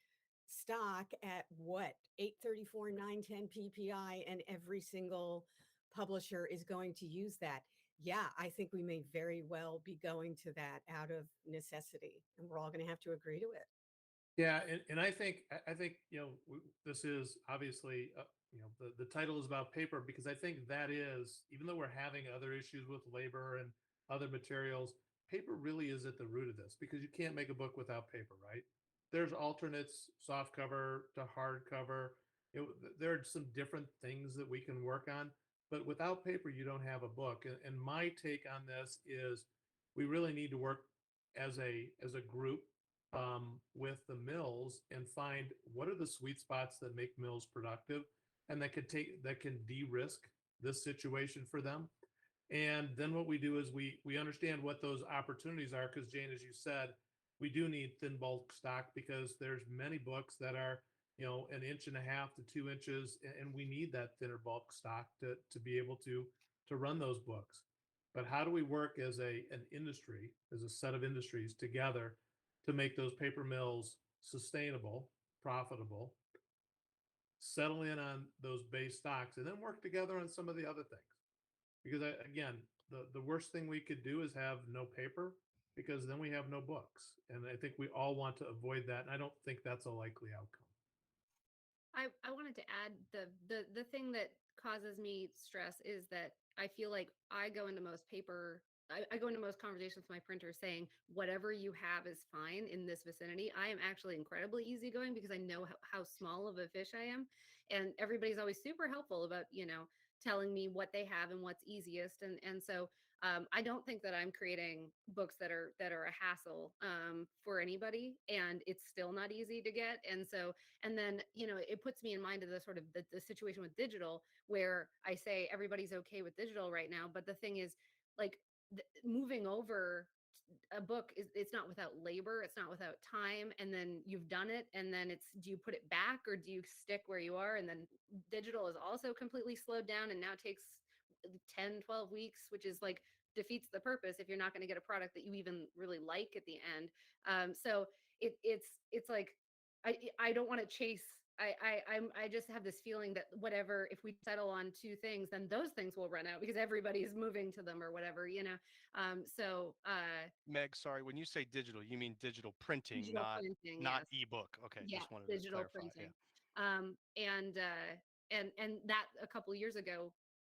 stock at what, 834, 910 PPI, and every single publisher is going to use that? Yeah, I think we may very well be going to that out of necessity, and we're all going to have to agree to it. Yeah, and I think this is obviously the title is about paper, because I think that is, even though we're having other issues with labor and other materials, paper really is at the root of this, because you can't make a book without paper, right? There's alternates, soft cover to hard cover. There are some different things that we can work on, but without paper, you don't have a book. And my take on this is we really need to work as a group with the mills and find what are the sweet spots that make mills productive and that can de-risk this situation for them. And then what we do is we understand what those opportunities are, because Jane, as you said, we do need thin bulk stock because there's many books that are, you know, 1.5 to 2 inches, and we need that thinner bulk stock to be able to run those books. But how do we work as an industry, as a set of industries together to make those paper mills sustainable, profitable, settle in on those base stocks, and then work together on some of the other things? Because again, the worst thing we could do is have no paper, because then we have no books. And I think we all want to avoid that. And I don't think that's a likely outcome. I wanted to add the thing that causes me stress is that I feel like I go into most I go into most conversations with my printer saying whatever you have is fine in this vicinity. I am actually incredibly easygoing because I know how small of a fish I am, and everybody's always super helpful about telling me what they have and what's easiest, and so I don't think that I'm creating books that are a hassle for anybody, and it's still not easy to get. And so, and then it puts me in mind of the sort of the situation with digital, where I say everybody's okay with digital right now, but the thing is, like, moving over a book it's not without labor, it's not without time, and then you've done it, and then it's, do you put it back or do you stick where you are? And then digital is also completely slowed down and now takes 10-12 weeks, which is like defeats the purpose if you're not going to get a product that you even really like at the end. So it's like I don't want to chase. I just have this feeling that whatever, if we settle on two things, then those things will run out because everybody is moving to them or whatever. Meg, sorry, when you say digital, you mean digital printing, Digital printing, not yes. ebook. Okay, Yeah, just wanted to digital clarify. printing. Yeah. And that a couple years ago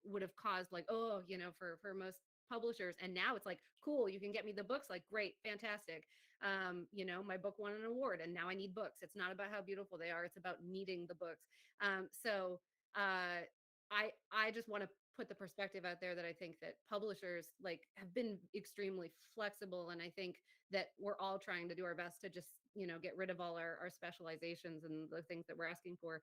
would have caused like, oh, for most publishers. And now it's like, cool, you can get me the books, like, great, fantastic. My book won an award and now I need books. It's not about how beautiful they are, it's about needing the books. I just want to put the perspective out there that I think that publishers like have been extremely flexible, and I think that we're all trying to do our best to just get rid of all our specializations and the things that we're asking for.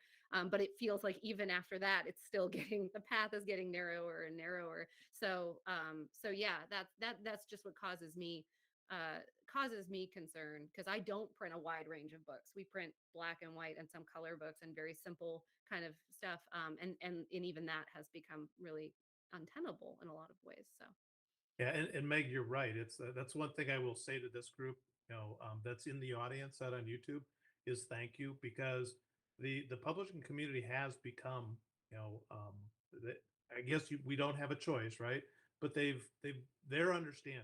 But it feels like even after that, it's still the path is getting narrower and narrower. So yeah, that's just what causes me concern, because I don't print a wide range of books. We print black and white and some color books and very simple kind of stuff. And even that has become really untenable in a lot of ways. So Yeah, and Meg, you're right. That's one thing I will say to this group, that's in the audience out on YouTube, is thank you, because the publishing community has become, you know, um, I guess we don't have a choice, right? But they're understanding,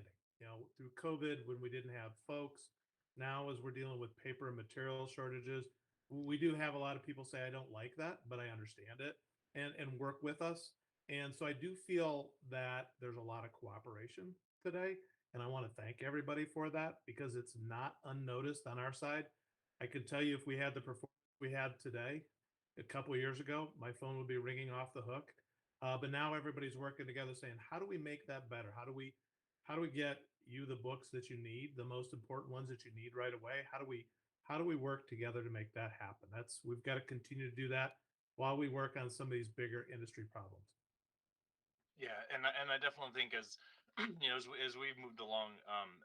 through COVID when we didn't have folks. Now, as we're dealing with paper and material shortages, we do have a lot of people say, I don't like that, but I understand it, and work with us. And so I do feel that there's a lot of cooperation today. And I want to thank everybody for that, because it's not unnoticed on our side. I can tell you, if we had the performance we had today a couple of years ago, my phone would be ringing off the hook. But now everybody's working together saying, how do we make that better? How do we get you the books that you need, the most important ones that you need right away? How do we work together to make that happen? We've got to continue to do that while we work on some of these bigger industry problems. Yeah, and I definitely think as as we've moved along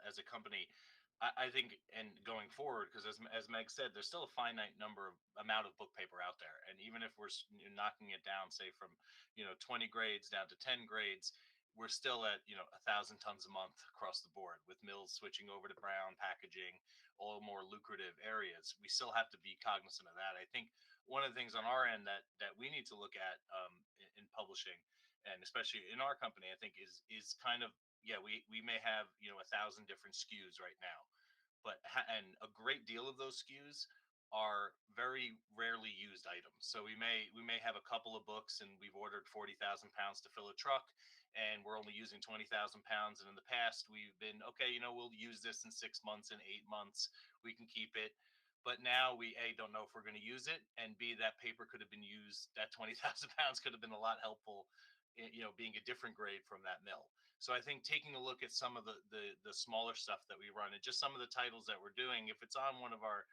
as a company, I think, and going forward, because as Meg said, there's still a finite amount of book paper out there, and even if we're knocking it down, say from 20 grades down to 10 grades, we're still at 1,000 tons a month across the board, with mills switching over to brown packaging, all more lucrative areas. We still have to be cognizant of that. I think one of the things on our end that we need to look at in publishing, and especially in our company, I think is kind of, yeah, we may have 1,000 different SKUs right now, but and a great deal of those SKUs are very rarely used items. So we may have a couple of books and we've ordered 40,000 pounds to fill a truck, and we're only using 20,000 pounds. And in the past, we've been okay. We'll use this in 6 months, in 8 months, we can keep it. But now we don't know if we're going to use it, and B, that paper could have been used. That 20,000 pounds could have been a lot helpful, being a different grade from that mill. So I think taking a look at some of the smaller stuff that we run, and just some of the titles that we're doing, if it's on one of our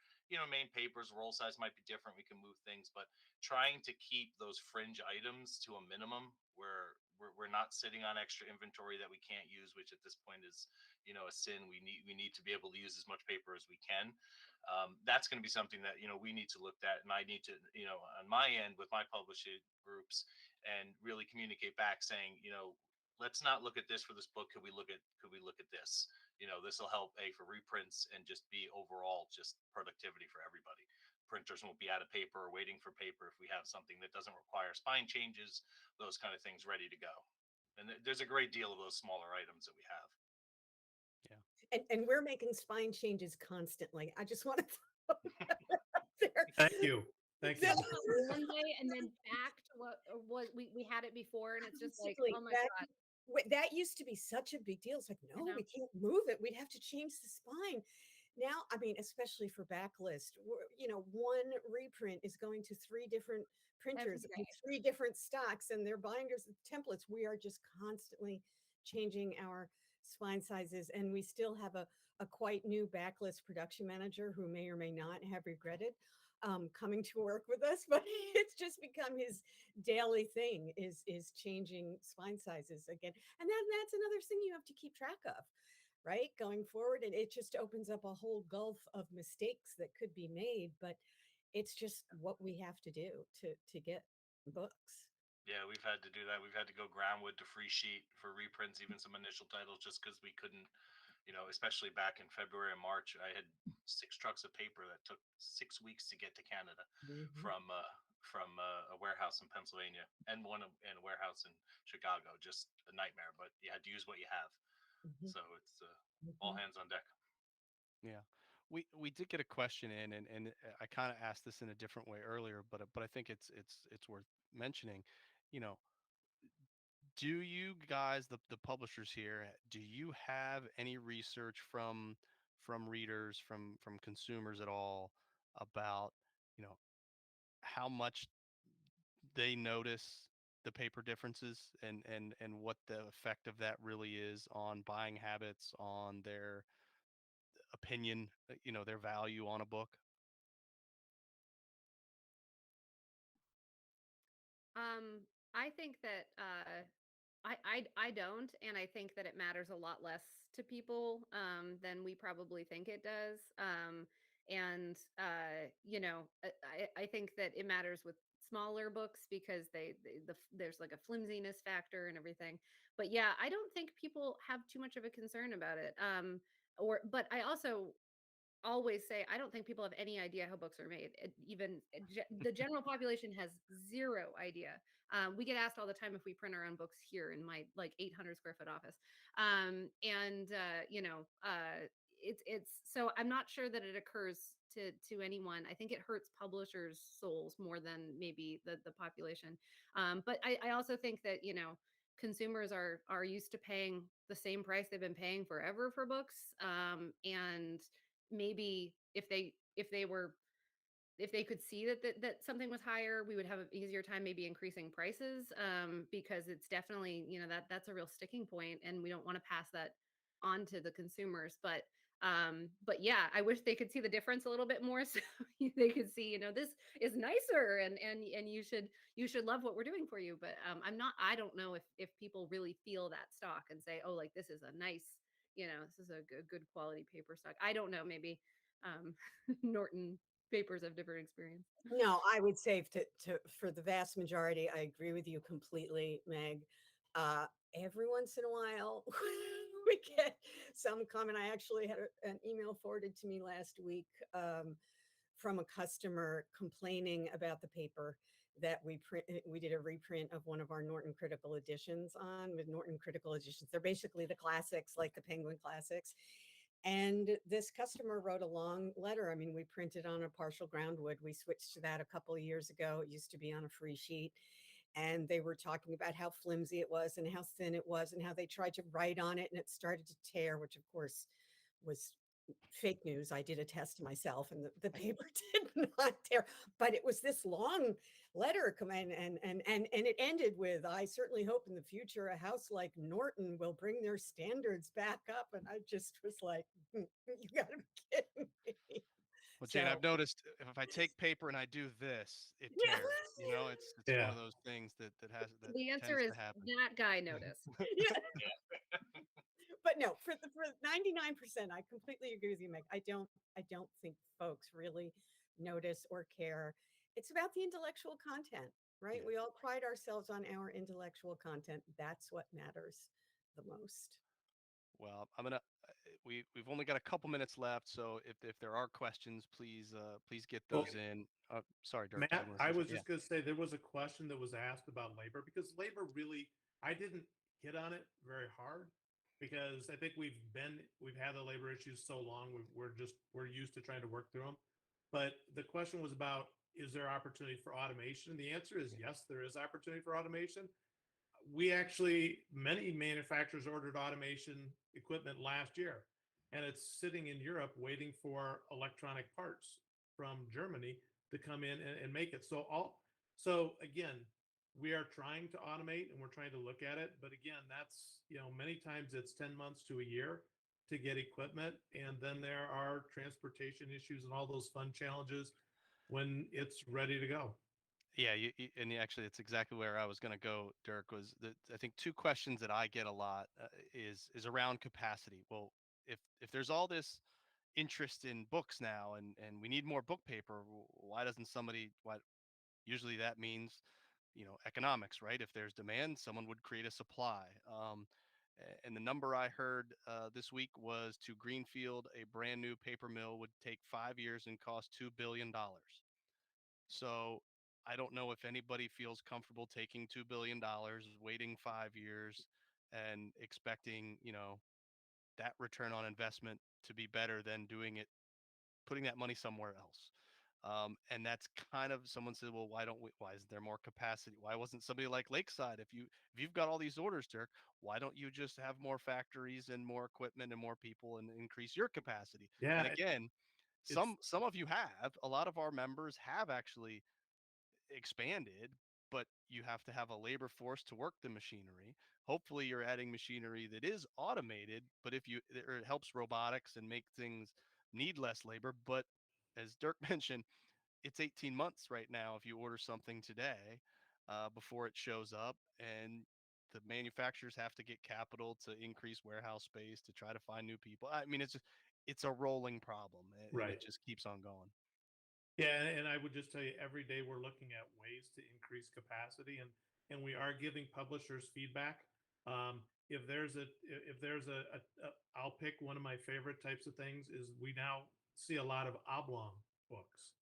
main papers, roll size might be different, we can move things, but trying to keep those fringe items to a minimum, where we're not sitting on extra inventory that we can't use, which at this point is, a sin. We need to be able to use as much paper as we can. That's going to be something that, we need to look at, and I need to, on my end with my publishing groups, and really communicate back saying, let's not look at this for this book. Could we look at this? This will help for reprints and just be overall just productivity for everybody. Printers won't be out of paper or waiting for paper if we have something that doesn't require spine changes, those kind of things ready to go. And there's a great deal of those smaller items that we have. And we're making spine changes constantly. I just want to throw that out there. Thank you. Thank you. One way and then back to what was we had it before, and it's just like, Absolutely. oh my God. That used to be such a big deal. It's like, no, know. we can't move it. We'd have to change the spine. Now, I mean, especially for backlist, one reprint is going to 3 different printers and 3 different stocks and their binders and templates. We are just constantly changing our spine sizes, and we still have a quite new backlist production manager who may or may not have regretted coming to work with us, but it's just become his daily thing is changing spine sizes again. And that's another thing you have to keep track of, right? Going forward. And it just opens up a whole gulf of mistakes that could be made, but it's just what we have to do to get books. Yeah, we've had to do that. We've had to go groundwood to free sheet for reprints, even some initial titles, just because we couldn't, especially back in February and March. I had 6 trucks of paper that took 6 weeks to get to Canada from a warehouse in Pennsylvania and in a warehouse in Chicago. Just a nightmare, but you had to use what you have. So it's all hands on deck. Yeah. We did get a question in, and I kind of asked this in a different way earlier, but I think it's worth mentioning. You know, do you guys, the publishers here, do you have any research from readers, from consumers at all about, how much they notice the paper differences, and what the effect of that really is on buying habits, on their opinion, their value on a book? I think that I don't, and I think that it matters a lot less to people than we probably think it does. And I think that it matters with smaller books because there's like a flimsiness factor and everything. But yeah, I don't think people have too much of a concern about it. But I also always say I don't think people have any idea how books are made. The general population has zero idea. We get asked all the time if we print our own books here in my like 800 square foot office, it's so I'm not sure that it occurs to anyone. I think it hurts publishers' souls more than maybe the population. But I also think that consumers are used to paying the same price they've been paying forever for books, and maybe if they could see that something was higher, we would have an easier time maybe increasing prices, because it's definitely that's a real sticking point, and we don't want to pass that on to the consumers. But yeah, I wish they could see the difference a little bit more, so they could see this is nicer, and you should love what we're doing for you. But I don't know if people really feel that stock and say, oh, like this is a nice, this is a good quality paper stock. I don't know, maybe Norton papers have different experience. No, I would say for the vast majority, I agree with you completely, Meg. Every once in a while, we get some comment. I actually had an email forwarded to me last week from a customer complaining about the paper that we did a reprint of one of our Norton Critical Editions on. With Norton Critical Editions, they're basically the classics, like the Penguin classics. And this customer wrote a long letter. I mean, we printed on a partial groundwood. We switched to that a couple of years ago. It used to be on a free sheet. And they were talking about how flimsy it was and how thin it was and how they tried to write on it and it started to tear, which of course was fake news. I did a test myself and the paper did not tear, but it was this long letter and it ended with, I certainly hope in the future a house like Norton will bring their standards back up. And I just was like, you gotta be kidding me. Well, Jane, So I've noticed if I take paper and I do this, it Yeah. tears. You know, it's one Yeah. of those things that The answer tends is to happen. that guy noticed. Yeah. But no, for 99%, I completely agree with you, Meg. I don't think folks really notice or care. It's about the intellectual content, right? Yeah. We all pride ourselves on our intellectual content. That's what matters the most. Well, I'm gonna. We've only got a couple minutes left, so if there are questions, please get Well, those in. Sorry, Dirk. Did Matt, you want to I say was something? just going to say there was a question that was asked about labor because labor really, I didn't hit on it very hard because I think we've had the labor issues so long. We're used to trying to work through them. But the question was about, is there opportunity for automation? And the answer is yes, there is opportunity for automation. Many manufacturers ordered automation equipment last year, and it's sitting in Europe waiting for electronic parts from Germany to come in and make it. So again, we are trying to automate and we're trying to look at it. But again, that's, many times it's 10 months to a year to get equipment. And then there are transportation issues and all those fun challenges when it's ready to go. Yeah, actually, it's exactly where I was going to go. Dirk, was that I think two questions that I get a lot is around capacity. Well, if there's all this interest in books now, and we need more book paper, why doesn't somebody? Why usually that means, economics, right? If there's demand, someone would create a supply. And the number I heard this week was to greenfield a brand new paper mill would take 5 years and cost $2 billion. So I don't know if anybody feels comfortable taking $2 billion, waiting 5 years, and expecting, that return on investment to be better than putting that money somewhere else. And that's kind of, someone said, well, why isn't there more capacity? Why wasn't somebody like Lakeside? If you've got all these orders, Dirk, why don't you just have more factories and more equipment and more people and increase your capacity? Yeah, And again, it's some of you have, a lot of our members have actually expanded, but you have to have a labor force to work the machinery. Hopefully you're adding machinery that is automated, but it helps robotics and make things need less labor. But as Dirk mentioned, it's 18 months right now if you order something today, before it shows up, and the manufacturers have to get capital to increase warehouse space to try to find new people. I mean, it's a rolling problem, and right. it just keeps on going. Yeah, and I would just tell you every day we're looking at ways to increase capacity, and we are giving publishers feedback. If I'll pick one of my favorite types of things is we now see a lot of oblong books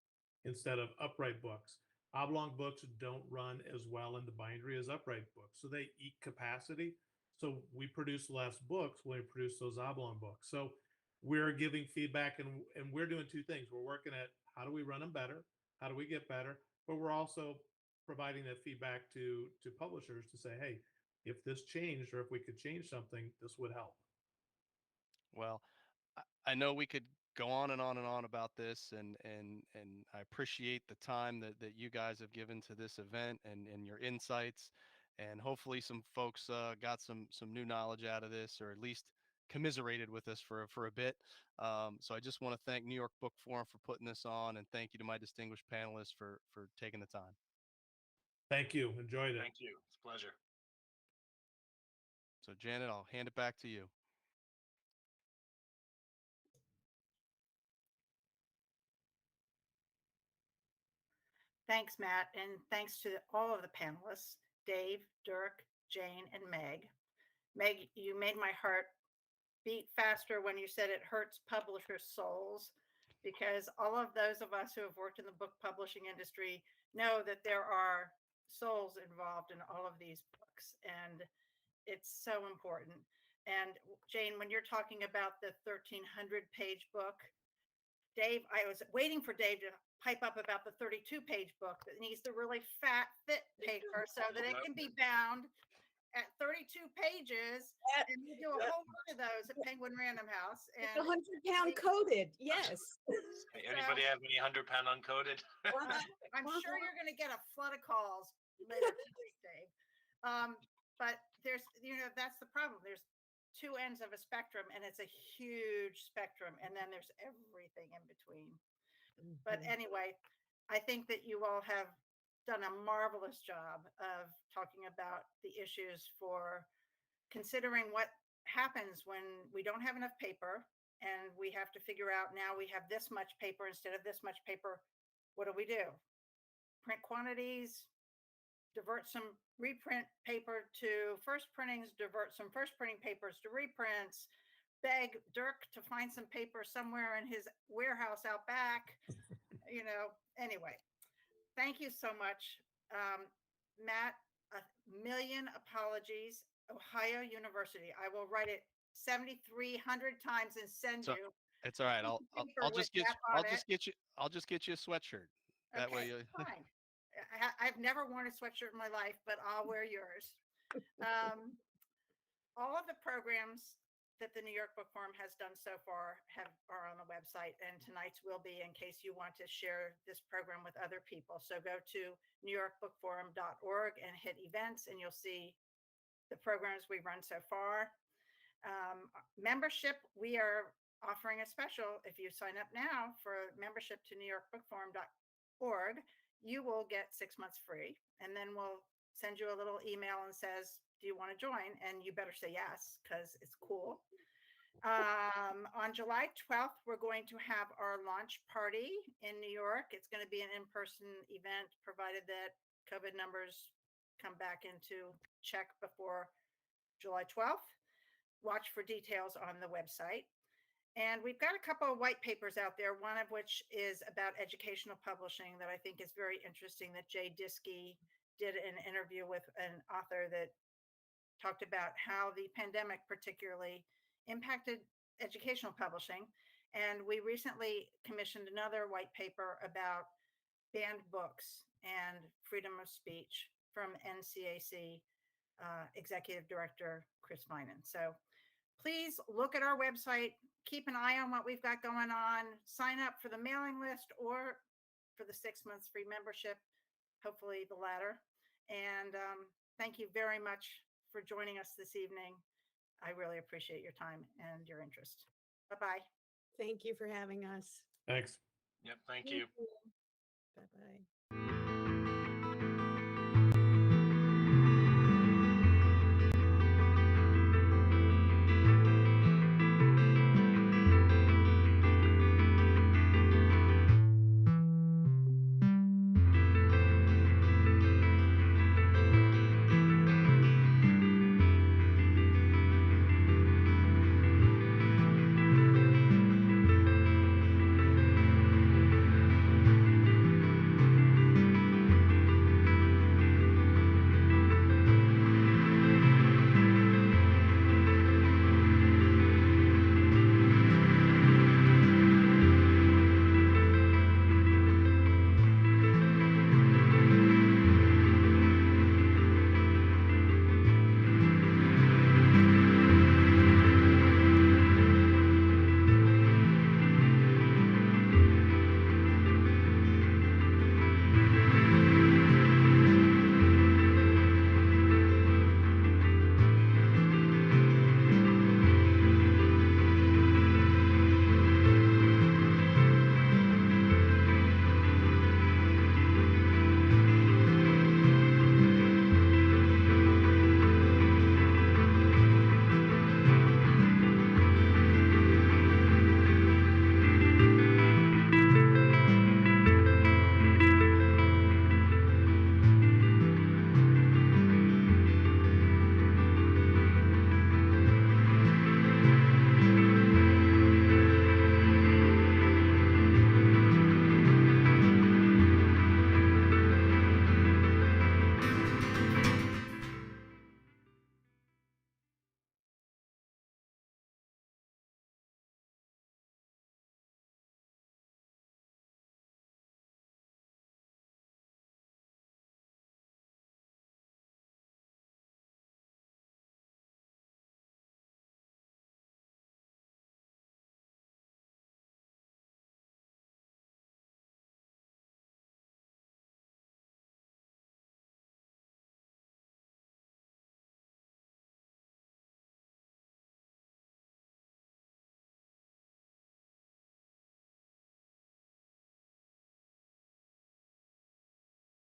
instead of upright books. Oblong books don't run as well in the bindery as upright books, so they eat capacity. So we produce less books when we produce those oblong books. So we're giving feedback, and we're doing two things. We're working at how do we run them better? How do we get better? But we're also providing that feedback to publishers to say, hey, if this changed or if we could change something, this would help. Well, I know we could go on and on and on about this, and I appreciate the time that you guys have given to this event and your insights, and hopefully some folks got some new knowledge out of this, or at least commiserated with us for a bit. So I just want to thank New York Book Forum for putting this on, and thank you to my distinguished panelists for taking the time. Thank you. Enjoyed it. Thank you. It's a pleasure. So Janet, I'll hand it back to you. Thanks, Matt, and thanks to all of the panelists, Dave, Dirk, Jane, and Meg. Meg, you made my heart beat faster when you said it hurts publishers' souls, because all of those of us who have worked in the book publishing industry know that there are souls involved in all of these books, and it's so important. And Jane, when you're talking about the 1,300-page book, Dave, I was waiting for Dave to pipe up about the 32-page book that needs the really fat, thick paper so that it can be bound at 32 pages. And we do a whole lot of those at Penguin Random House. It's And 100-pound coated. Yes. Anybody have any 100-pound uncoded? I'm sure you're going to get a flood of calls later tonight, Dave. But there's, that's the problem. There's two ends of a spectrum, and it's a huge spectrum. And then there's everything in between. But Mhm. anyway, I think that you all have done a marvelous job of talking about the issues for considering what happens when we don't have enough paper and we have to figure out now we have this much paper instead of this much paper. What do we do? Print quantities, divert some reprint paper to first printings, divert some first printing papers to reprints, beg DIRK to find some paper somewhere in his warehouse out back. Anyway, thank you so much. Matt, a million apologies. Ohio University. I will write it 7,300 times and send So you it's all right. piece I'll of I'll, paper I'll with just get that I'll on it. just get you I'll just get you a sweatshirt. That way Okay, you fine. I've never worn a sweatshirt in my life, but I'll wear yours. All of the programs that the New York Book Forum has done so far are on the website, and tonight's will be in case you want to share this program with other people. So go to newyorkbookforum.org and hit events, and you'll see the programs we've run so far. Membership, we are offering a special. If you sign up now for membership to newyorkbookforum.org, you will get 6 months free, and then we'll send you a little email and says, do you want to join? And you better say yes, because it's cool. On July 12th, we're going to have our launch party in New York. It's going to be an in-person event, provided that COVID numbers come back into check before July 12th. Watch for details on the website. And we've got a couple of white papers out there, one of which is about educational publishing that I think is very interesting, that Jay Diskey did an interview with an author that talked about how the pandemic particularly impacted educational publishing. And we recently commissioned another white paper about banned books and freedom of speech from NCAC Executive Director Chris Finan. So please look at our website, keep an eye on what we've got going on, sign up for the mailing list or for the 6 months free membership, hopefully the latter. And thank you very much for joining us this evening. I really appreciate your time and your interest. Bye-bye. Thank you for having us. Thanks. Yep. Thank you. Bye-bye.